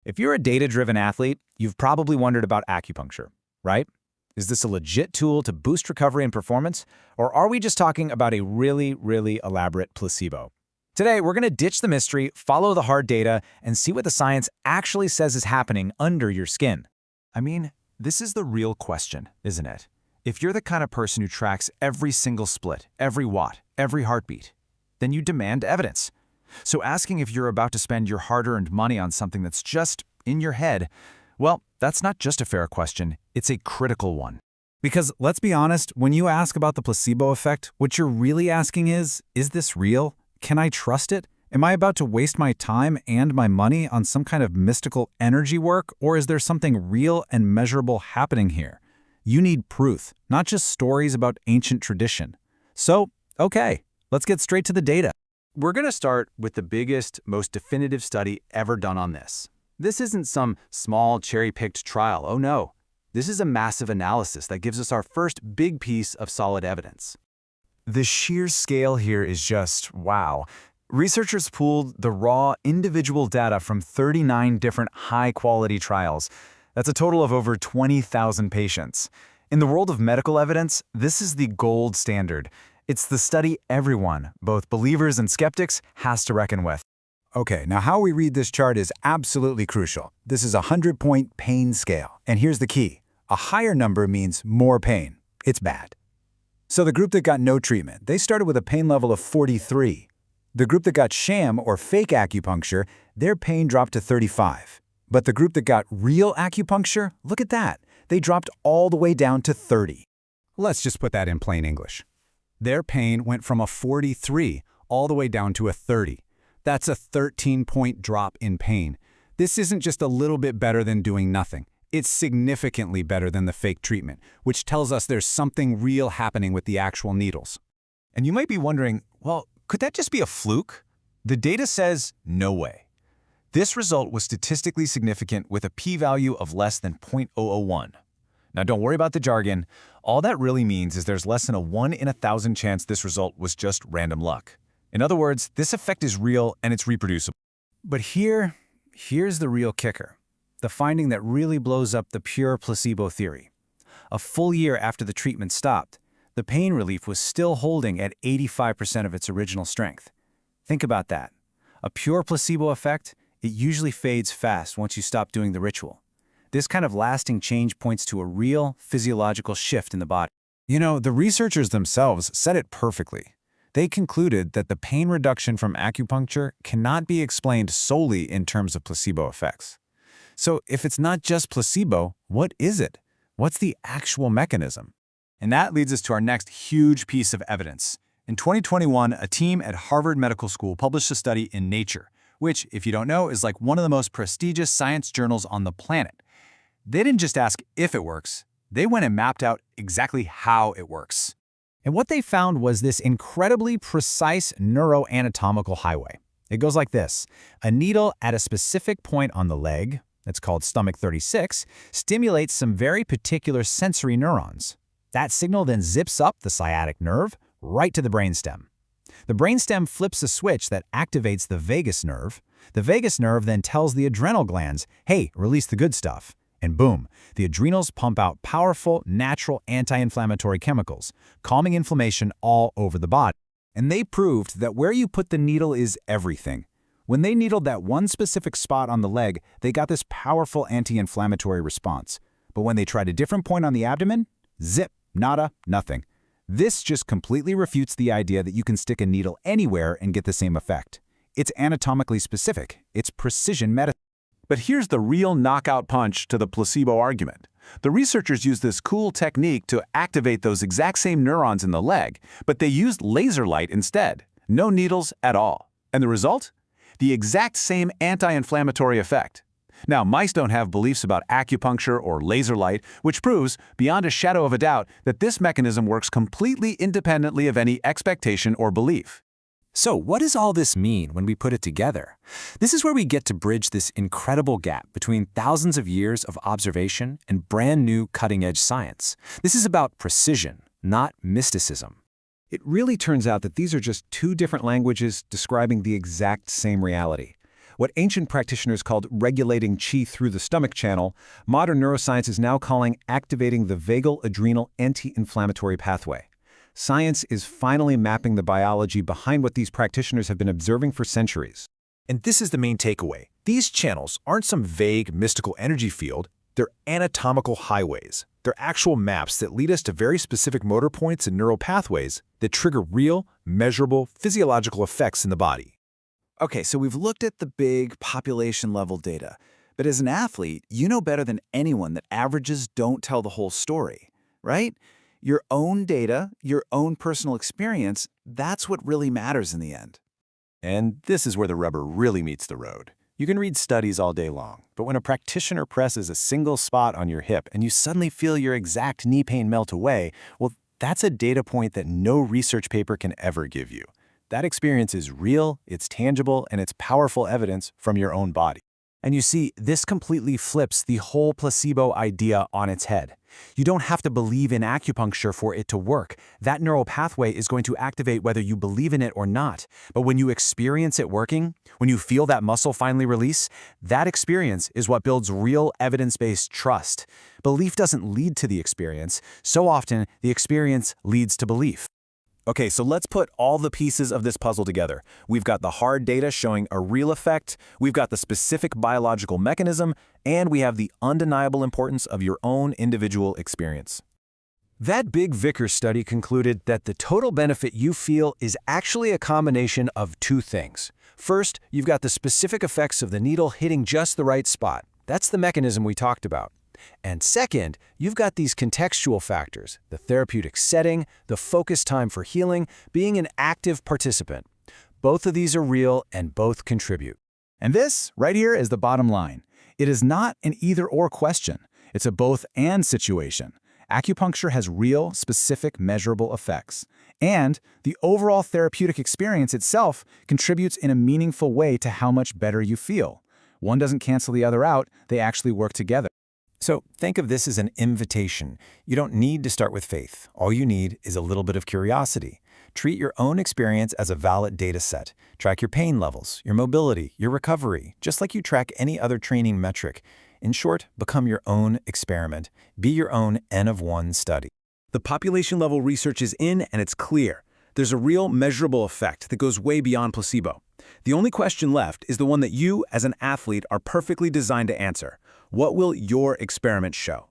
If you're a data-driven athlete, you've probably wondered about acupuncture, right? Is this a legit tool to boost recovery and performance? Or are we just talking about a really, really elaborate placebo? Today, we're going to ditch the mystery, follow the hard data, and see what the science actually says is happening under your skin. I mean, this is the real question, isn't it? If you're the kind of person who tracks every single split, every watt, every heartbeat, then you demand evidence. So asking if you're about to spend your hard-earned money on something that's just in your head, well, that's not just a fair question, it's a critical one. Because let's be honest, when you ask about the placebo effect, what you're really asking is this real? Can I trust it? Am I about to waste my time and my money on some kind of mystical energy work, or is there something real and measurable happening here? You need proof, not just stories about ancient tradition. So, okay, let's get straight to the data. We're going to start with the biggest, most definitive study ever done on this. This isn't some small, cherry-picked trial, oh no. This is a massive analysis that gives us our first big piece of solid evidence. The sheer scale here is just wow. Researchers pooled the raw, individual data from 39 different high-quality trials. That's a total of over 20,000 patients. In the world of medical evidence, this is the gold standard. It's the study everyone, both believers and skeptics, has to reckon with. Okay, now how we read this chart is absolutely crucial. This is a 100-point pain scale. And here's the key. A higher number means more pain. It's bad. So the group that got no treatment, they started with a pain level of 43. The group that got sham or fake acupuncture, their pain dropped to 35. But the group that got real acupuncture, look at that. They dropped all the way down to 30. Let's just put that in plain English. Their pain went from a 43 all the way down to a 30. That's a 13-point drop in pain. This isn't just a little bit better than doing nothing. It's significantly better than the fake treatment, which tells us there's something real happening with the actual needles. And you might be wondering, well, could that just be a fluke? The data says no way. This result was statistically significant with a p-value of less than 0.001. Now don't worry about the jargon. All that really means is there's less than a 1 in 1,000 chance this result was just random luck. In other words, this effect is real and it's reproducible. But here's the real kicker. The finding that really blows up the pure placebo theory. A full year after the treatment stopped, the pain relief was still holding at 85% of its original strength. Think about that. A pure placebo effect, it usually fades fast once you stop doing the ritual. This kind of lasting change points to a real physiological shift in the body. You know, the researchers themselves said it perfectly. They concluded that the pain reduction from acupuncture cannot be explained solely in terms of placebo effects. So if it's not just placebo, what is it? What's the actual mechanism? And that leads us to our next huge piece of evidence. In 2021, a team at Harvard Medical School published a study in Nature, which, if you don't know, is like one of the most prestigious science journals on the planet. They didn't just ask if it works, they went and mapped out exactly how it works. And what they found was this incredibly precise neuroanatomical highway. It goes like this. A needle at a specific point on the leg, that's called stomach 36, stimulates some very particular sensory neurons. That signal then zips up the sciatic nerve right to the brainstem. The brainstem flips a switch that activates the vagus nerve. The vagus nerve then tells the adrenal glands, hey, release the good stuff. And boom, the adrenals pump out powerful, natural anti-inflammatory chemicals, calming inflammation all over the body. And they proved that where you put the needle is everything. When they needled that one specific spot on the leg, they got this powerful anti-inflammatory response. But when they tried a different point on the abdomen, zip, nada, nothing. This just completely refutes the idea that you can stick a needle anywhere and get the same effect. It's anatomically specific. It's precision medicine. But here's the real knockout punch to the placebo argument. The researchers used this cool technique to activate those exact same neurons in the leg, but they used laser light instead. No needles at all. And the result? The exact same anti-inflammatory effect. Now, mice don't have beliefs about acupuncture or laser light, which proves, beyond a shadow of a doubt, that this mechanism works completely independently of any expectation or belief. So what does all this mean when we put it together? This is where we get to bridge this incredible gap between thousands of years of observation and brand new cutting-edge science. This is about precision, not mysticism. It really turns out that these are just two different languages describing the exact same reality. What ancient practitioners called regulating qi through the stomach channel, modern neuroscience is now calling activating the vagal-adrenal anti-inflammatory pathway. Science is finally mapping the biology behind what these practitioners have been observing for centuries. And this is the main takeaway. These channels aren't some vague, mystical energy field. They're anatomical highways. They're actual maps that lead us to very specific motor points and neural pathways that trigger real, measurable, physiological effects in the body. Okay, so we've looked at the big population-level data. But as an athlete, you know better than anyone that averages don't tell the whole story, right? Your own data, your own personal experience, that's what really matters in the end. And this is where the rubber really meets the road. You can read studies all day long, but when a practitioner presses a single spot on your hip and you suddenly feel your exact knee pain melt away, well, that's a data point that no research paper can ever give you. That experience is real, it's tangible, and it's powerful evidence from your own body. And you see, this completely flips the whole placebo idea on its head. You don't have to believe in acupuncture for it to work. That neural pathway is going to activate whether you believe in it or not. But when you experience it working, when you feel that muscle finally release, that experience is what builds real evidence-based trust. Belief doesn't lead to the experience. So often, the experience leads to belief. Okay, so let's put all the pieces of this puzzle together. We've got the hard data showing a real effect, we've got the specific biological mechanism, and we have the undeniable importance of your own individual experience. That big Vickers study concluded that the total benefit you feel is actually a combination of two things. First, you've got the specific effects of the needle hitting just the right spot. That's the mechanism we talked about. And second, you've got these contextual factors, the therapeutic setting, the focus time for healing, being an active participant. Both of these are real and both contribute. And this, right here, is the bottom line. It is not an either-or question. It's a both-and situation. Acupuncture has real, specific, measurable effects. And the overall therapeutic experience itself contributes in a meaningful way to how much better you feel. One doesn't cancel the other out, they actually work together. So think of this as an invitation. You don't need to start with faith. All you need is a little bit of curiosity. Treat your own experience as a valid data set. Track your pain levels, your mobility, your recovery, just like you track any other training metric. In short, become your own experiment. Be your own N of 1 study. The population-level research is in and it's clear. There's a real measurable effect that goes way beyond placebo. The only question left is the one that you, as an athlete, are perfectly designed to answer. What will your experiment show?